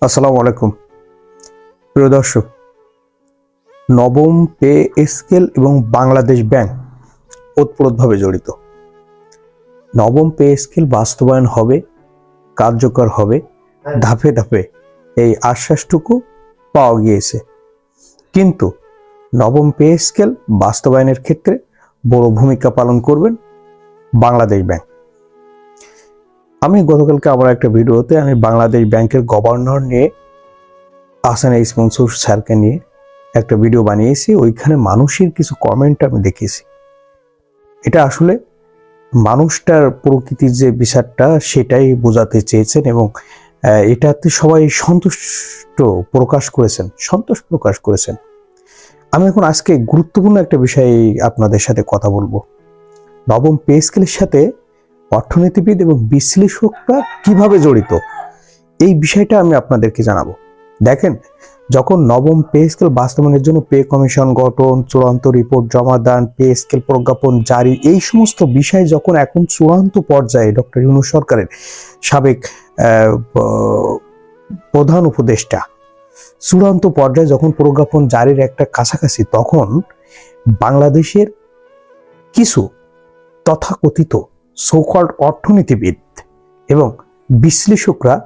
আসসালামু আলাইকুম প্রিয় দর্শক, নবম পে স্কেল এবং বাংলাদেশ ব্যাংক ওতপ্রোতভাবে জড়িত। নবম পে স্কেল বাস্তবায়ন হবে, কার্যকর হবে, ধাপে ধাপে এই আশ্বাসটুকু পাওয়া গিয়েছে। কিন্তু নবম পে স্কেল বাস্তবায়নের ক্ষেত্রে বড় ভূমিকা পালন করবেন বাংলাদেশ ব্যাংক। আমি গতকালকে আমার একটা ভিডিওতে আমি বাংলাদেশ ব্যাংকের গভর্নর নিয়ে আহসান এইচ মনসুর স্যারকে নিয়ে একটা ভিডিও বানিয়েছি। ওইখানে মানুষের কিছু কমেন্ট আমি দেখেছি। এটা আসলে মানুষটার প্রকৃতির যে বিষয়টা সেটাই বোঝাতে চেয়েছেন এবং এটাতে সবাই সন্তোষ প্রকাশ করেছেন। আমি এখন আজকে গুরুত্বপূর্ণ একটা বিষয় আপনাদের সাথে কথা বলবো। নবম পে স্কেলের সাথে অর্থনীতিবিদ এবং বিশ্লেষকরা কিভাবে জড়িত, এই বিষয়টা আমি আপনাদেরকে জানাবো। দেখেন, যখন নবম পে স্কেল বাস্তবায়নের জন্য পে কমিশন গঠন, চূড়ান্ত রিপোর্ট জমাদান, পে স্কেল প্রজ্ঞাপন জারি, এই সমস্ত বিষয় যখন এখন চূড়ান্ত পর্যায়ে ডক্টর ইউনূস সরকারের সাবেক প্রধান উপদেষ্টা চূড়ান্ত পর্যায়ে যখন প্রজ্ঞাপন জারির একটা কাছাকাছি, তখন বাংলাদেশের কিছু তথাকথিত সোকল্ড অর্থনীতিবিদ এবং বিশ্লেষকরা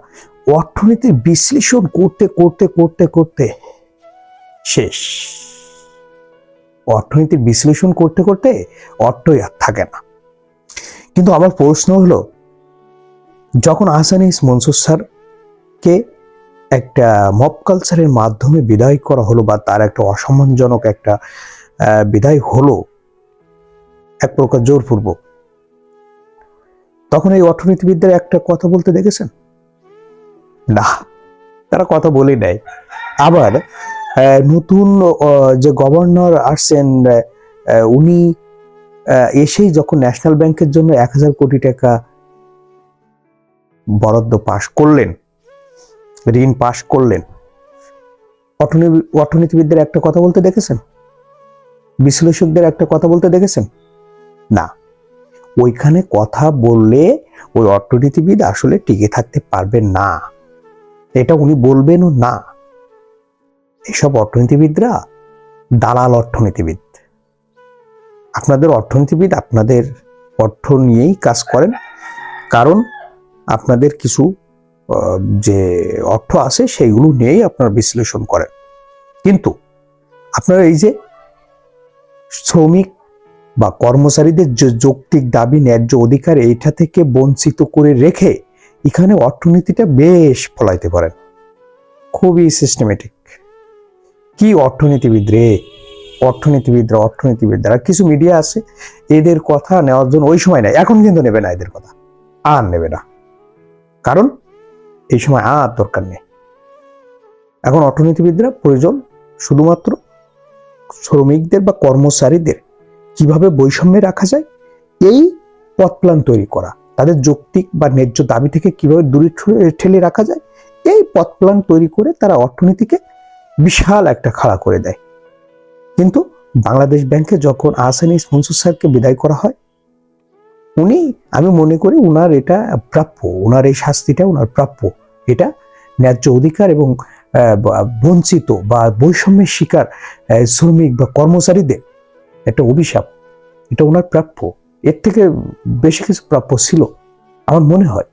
অর্থনীতির বিশ্লেষণ করতে শেষ। অর্থনীতির বিশ্লেষণ করতে অর্থই আর থাকে না। কিন্তু আমার প্রশ্ন হলো, যখন আহসান এইচ মনসুর স্যারকে একটা মব কালচারের মাধ্যমে বিদায় করা হলো বা তার একটা অসম্মানজনক একটা বিদায় হলো এক প্রকার জোরপূর্বক, তখন এই অর্থনীতিবিদদের একটা কথা বলতে দেখেছেন? না, তারা কথা বলে নেয়। আবার নতুন যে গভর্নর আসছেন, উনি এসেই যখন ন্যাশনাল ব্যাংকের জন্য 1000 কোটি টাকা বরাদ্দ পাশ করলেন, ঋণ পাশ করলেন, অর্থনীতিবিদদের একটা কথা বলতে দেখেছেন? বিশ্লেষকদের একটা কথা বলতে দেখেছেন? না। ওইখানে কথা বললে ওই অর্থনীতিবিদ আসলে টিকে থাকতে পারবেন না, এটা উনি বলবেনও না। এসব অর্থনীতিবিদরা দালাল অর্থনীতিবিদ। আপনাদের অর্থনীতিবিদ আপনাদের অর্থ নিয়েই কাজ করেন, কারণ আপনাদের কিছু যে অর্থ আছে সেইগুলো নিয়েই আপনারা বিশ্লেষণ করেন। কিন্তু আপনারা এই যে শ্রমিক বা কর্মচারীদের যে যৌক্তিক দাবি, ন্যায্য অধিকার, এইটা থেকে বঞ্চিত করে রেখে এখানে অর্থনীতিটা বেশ ফলাইতে পারেন, খুবই সিস্টেমেটিক। কি অর্থনীতিবিদ রে, অর্থনীতিবিদরা কিছু মিডিয়া আছে, এদের কথা নেওয়ার জন্য ওই সময় নেয়, এখন কিন্তু নেবে না, এদের কথা আর নেবে না, কারণ এই সময় আর দরকার নেই। এখন অর্থনীতিবিদরা প্রয়োজন শুধুমাত্র শ্রমিকদের বা কর্মচারীদের কিভাবে বৈষম্যে রাখা যায়, এই পথ প্ল্যান তৈরি করা, তাদের যৌক্তিক বা ন্যায্য দাবি থেকে কিভাবে দূরে ঠেলে রাখা যায়, এই পথ প্ল্যান তৈরি করে তারা অর্থনীতিকে বিশাল একটা খাড়া করে দেয়। কিন্তু বাংলাদেশ ব্যাংকে যখন আহসান এইচ মনসুর স্যারকে বিদায় করা হয়, আমি মনে করি উনার এটা প্রাপ্য, উনার এই শাস্তিটা উনার প্রাপ্য। এটা ন্যায্য অধিকার এবং বঞ্চিত বা বৈষম্যের শিকার শ্রমিক বা কর্মচারীদের একটা অভিশাপ, এটা ওনার প্রাপ্য। এর থেকে বেশি কিছু প্রাপ্য ছিল আমার মনে হয়।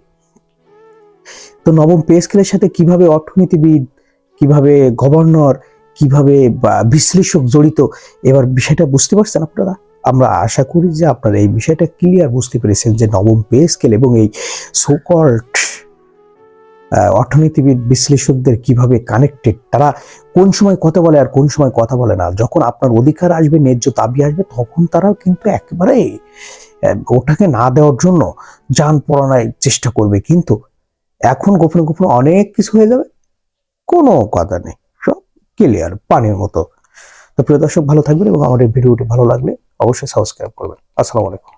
তো নবম পে স্কেলের সাথে কিভাবে অর্থনীতিবিদ, কিভাবে গভর্নর, কিভাবে বিশ্লেষক জড়িত, এবার বিষয়টা বুঝতে পারছেন আপনারা? আমরা আশা করি যে আপনারা এই বিষয়টা ক্লিয়ার বুঝতে পেরেছেন যে নবম পে স্কেল এবং এই সোকল্ড অর্থনীতিবিদ বিশ্লেষকদের কিভাবে কানেক্টেড, তারা কোন সময় কথা বলে আর কোন সময় কথা বলে না। যখন আপনার অধিকার আসবে, ন্যায্য দাবি আসবে, তখন তারাও কিন্তু একেবারে ওটাকে না দেওয়ার জন্য জান পড়ানোর চেষ্টা করবে। কিন্তু এখন গোপনে গোপনে অনেক কিছু হয়ে যাবে, কোনো কথা নেই, সব ক্লিয়ার পানির মতো। তো প্রিয় দর্শক, ভালো থাকবেন এবং আমার এই ভিডিওটি ভালো লাগলে অবশ্যই সাবস্ক্রাইব করবেন। আসসালামু আলাইকুম।